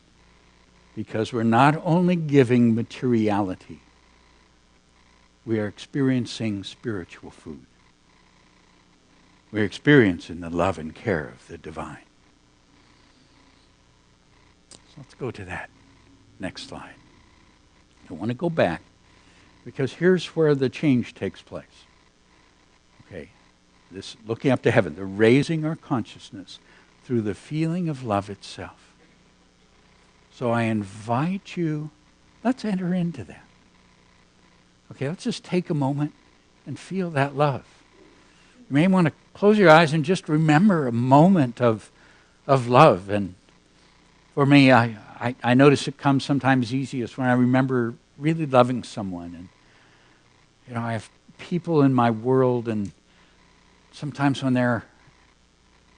Because we're not only giving materiality, we are experiencing spiritual food. We're experiencing the love and care of the divine. So let's go to that next slide. I want to go back because here's where the change takes place. Okay, this looking up to heaven, the raising our consciousness through the feeling of love itself. So I invite you, let's enter into that. Okay, let's just take a moment and feel that love. You may want to close your eyes and just remember a moment of love. And for me, I notice it comes sometimes easiest when I remember really loving someone. And, you know, I have people in my world, and sometimes when they're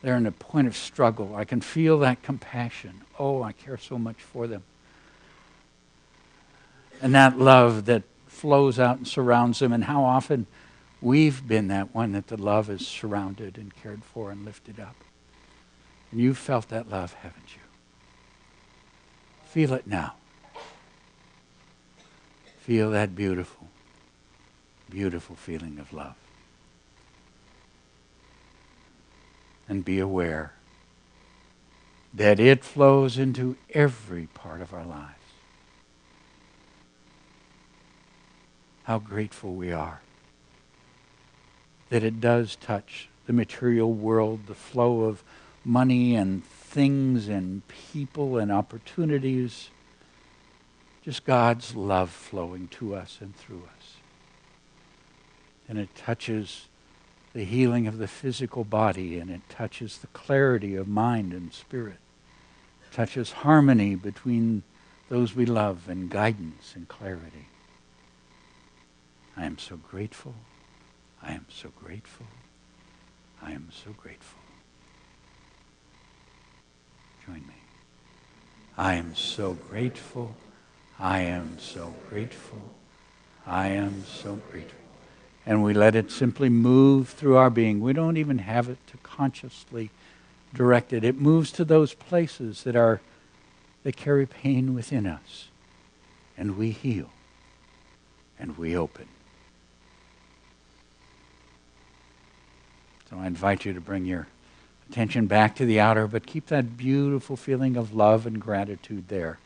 in a point of struggle, I can feel that compassion. Oh, I care so much for them. And that love that flows out and surrounds them, and how often we've been that one that the love is surrounded and cared for and lifted up. And you've felt that love, haven't you? Feel it now. Feel that beautiful, beautiful feeling of love. And be aware that it flows into every part of our lives. How grateful we are that it does touch the material world, the flow of money and things and people and opportunities. Just God's love flowing to us and through us. And it touches the healing of the physical body, and it touches the clarity of mind and spirit. It touches harmony between those we love and guidance and clarity. I am so grateful. I am so grateful. I am so grateful. Join me. I am so grateful. I am so grateful. I am so grateful. And we let it simply move through our being. We don't even have it to consciously direct it. It moves to those places that carry pain within us. And we heal. And we open. So I invite you to bring your attention back to the outer, but keep that beautiful feeling of love and gratitude there.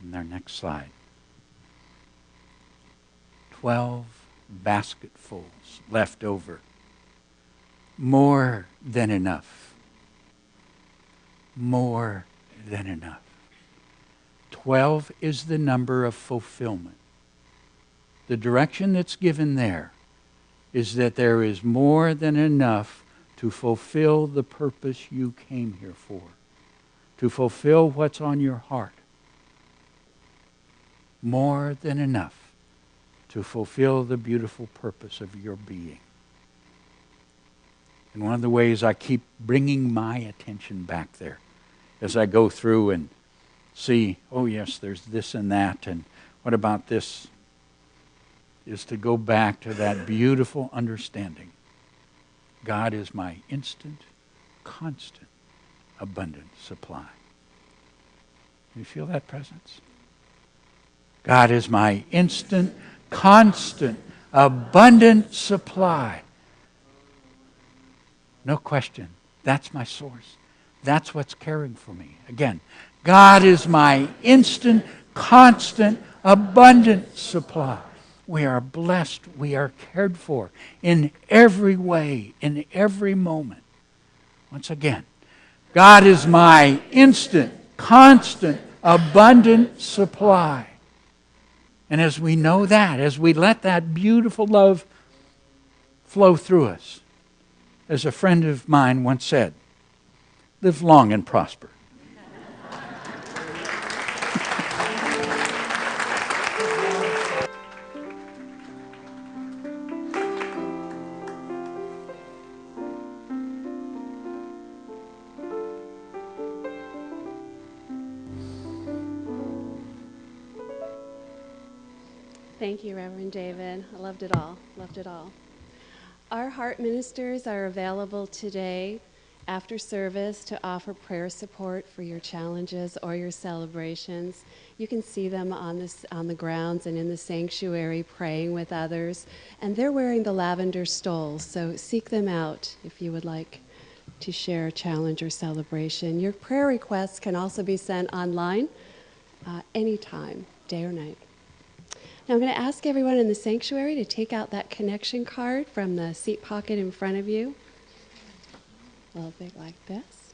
And our next slide. 12 basketfuls left over. More than enough. More than enough. 12 is the number of fulfillment. The direction that's given there is that there is more than enough to fulfill the purpose you came here for, to fulfill what's on your heart. More than enough to fulfill the beautiful purpose of your being. And one of the ways I keep bringing my attention back there as I go through and see, oh yes, there's this and that, and what about this, is to go back to that beautiful understanding. God is my instant, constant, abundant supply. You feel that presence? God is my instant, constant, abundant supply. No question. That's my source. That's what's caring for me. Again, God is my instant, constant, abundant supply. We are blessed. We are cared for in every way, in every moment. Once again, God is my instant, constant, abundant supply. And as we know that, as we let that beautiful love flow through us, as a friend of mine once said, live long and prosper. Thank you, Reverend David. I loved it all. Loved it all. Our heart ministers are available today after service to offer prayer support for your challenges or your celebrations. You can see them on the grounds and in the sanctuary praying with others. And they're wearing the lavender stoles, so seek them out if you would like to share a challenge or celebration. Your prayer requests can also be sent online anytime, day or night. Now I'm going to ask everyone in the sanctuary to take out that connection card from the seat pocket in front of you. A little big like this.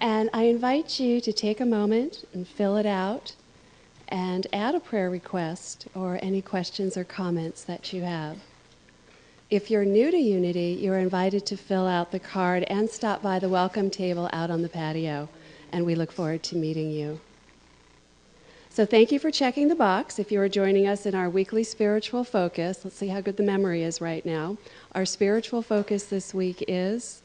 And I invite you to take a moment and fill it out and add a prayer request or any questions or comments that you have. If you're new to Unity, you're invited to fill out the card and stop by the welcome table out on the patio, and we look forward to meeting you. So thank you for checking the box. If you are joining us in our weekly spiritual focus, let's see how good the memory is right now. Our spiritual focus this week is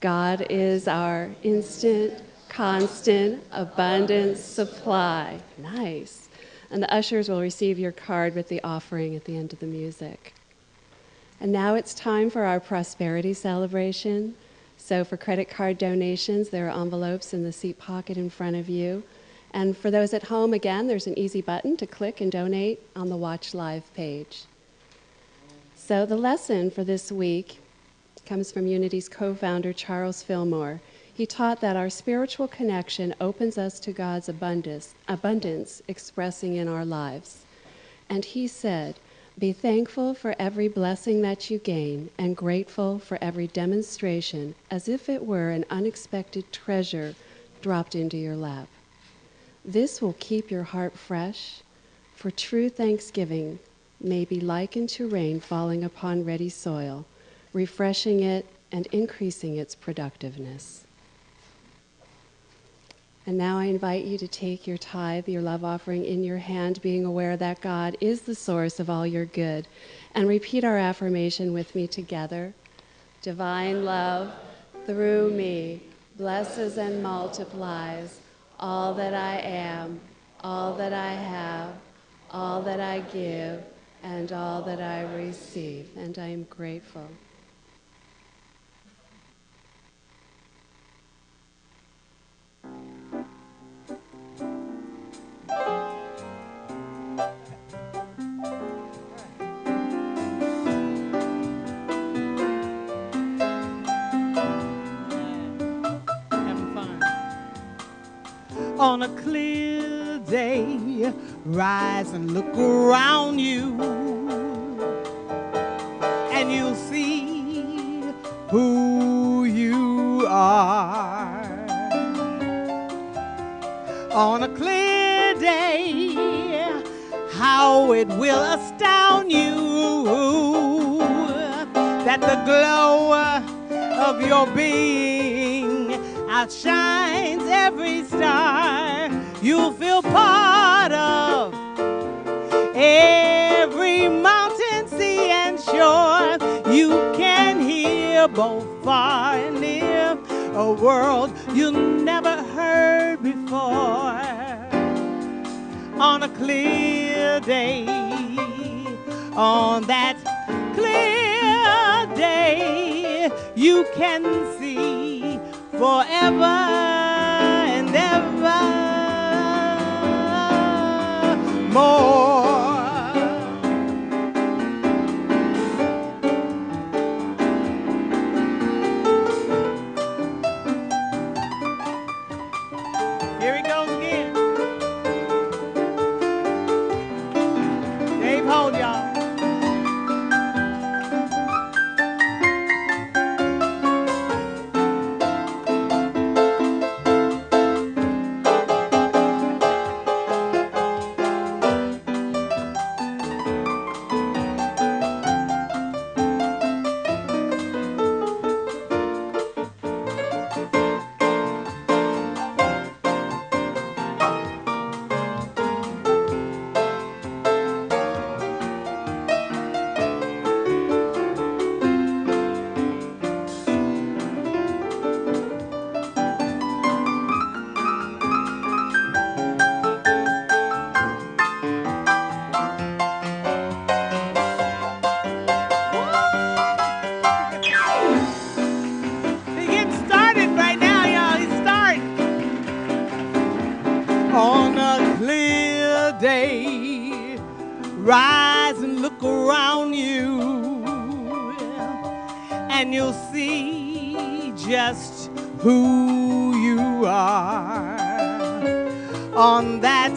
God is our instant, constant, abundant supply. Nice. And the ushers will receive your card with the offering at the end of the music. And now it's time for our prosperity celebration. So for credit card donations, there are envelopes in the seat pocket in front of you. And for those at home, again, there's an easy button to click and donate on the Watch Live page. So the lesson for this week comes from Unity's co-founder, Charles Fillmore. He taught that our spiritual connection opens us to God's abundance expressing in our lives. And he said, "Be thankful for every blessing that you gain and grateful for every demonstration as if it were an unexpected treasure dropped into your lap. This will keep your heart fresh, for true thanksgiving may be likened to rain falling upon ready soil, refreshing it and increasing its productiveness." And now I invite you to take your tithe, your love offering in your hand, being aware that God is the source of all your good. And repeat our affirmation with me together. Divine love through me blesses and multiplies all that I am, all that I have, all that I give, and all that I receive. And I am grateful. Having fun. On a clear day, rise and look around you, and you'll see who you are. On a clear day, how it will astound you that the glow of your being outshines every star. You'll feel part of every mountain, sea, and shore. You can hear both far and near, a world you never heard before. On a clear day, on that clear day, you can see forever and ever more. Here it goes again. Dave, hold y'all. rise and look around you, and you'll see just who you are. On that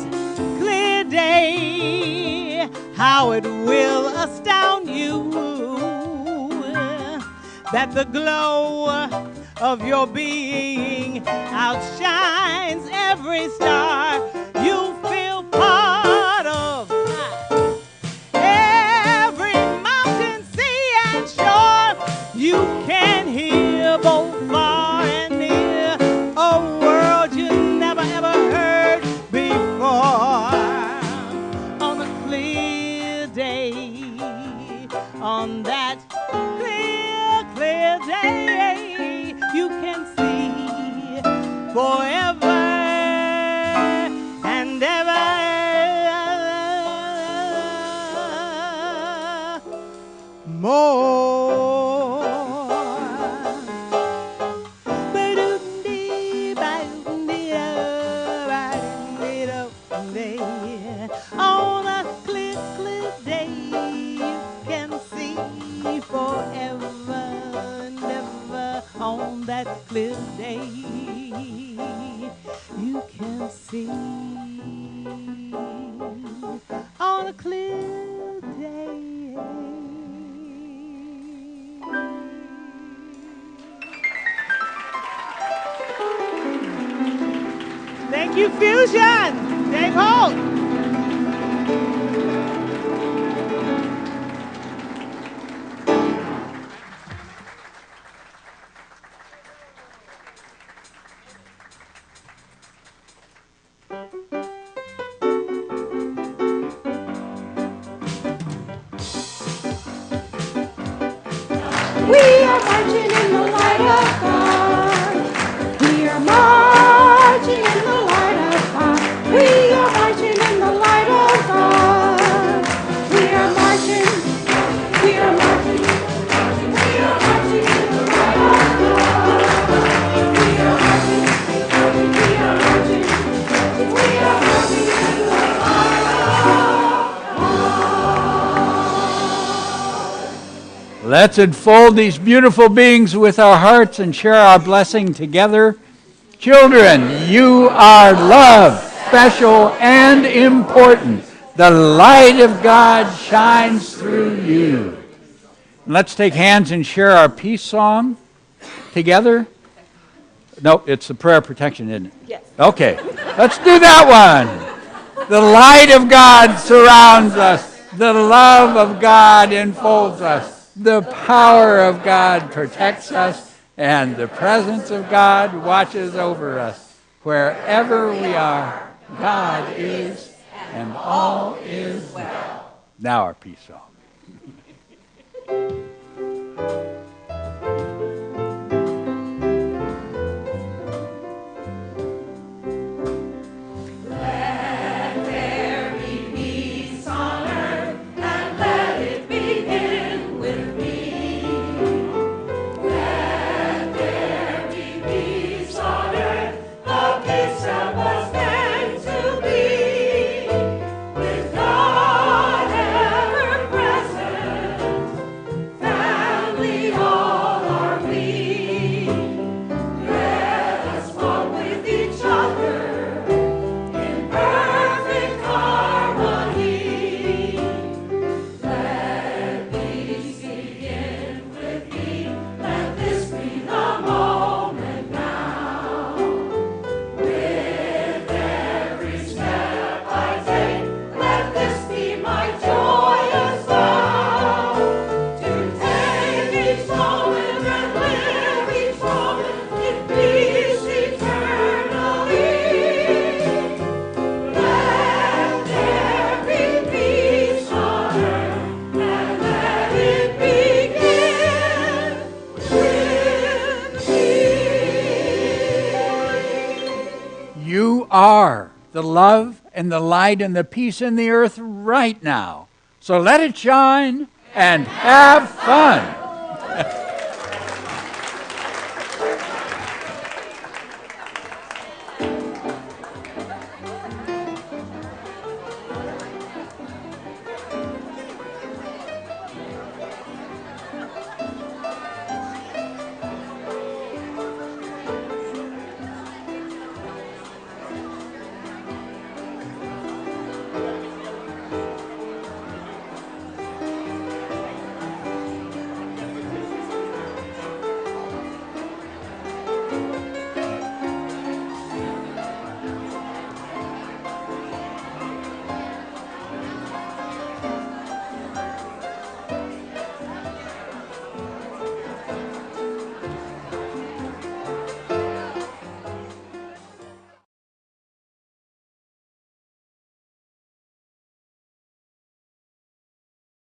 clear day, how it will astound you that the glow of your being outshines every star. You feel part of every mountain, sea, and shore. You can hear both far and near a world you never ever heard before. On a clear day, on that clear day, you can see forever and ever more. On a clear day, you can see forever and ever. On that clear day, you can see. On a clear day. Thank you, Fusion. Dave Holt. We are marching in the light of God. We are marching in the light of God. We are marching in the light of God. We are marching. We are marching. We are marching in the light of God. We are marching. We are marching. We are marching in the light of God. Let's enfold these beautiful beings with our hearts and share our blessing together. Children, you are loved, special, and important. The light of God shines through you. Let's take hands and share our peace song together. No, it's the prayer of protection, isn't it? Yes. Okay, let's do that one. The light of God surrounds us. The love of God enfolds us. The power of God protects us. And the presence of God watches over us. Wherever we are, God is, and all is well. Now our peace song. You are the love and the light and the peace in the earth right now. So let it shine and have fun.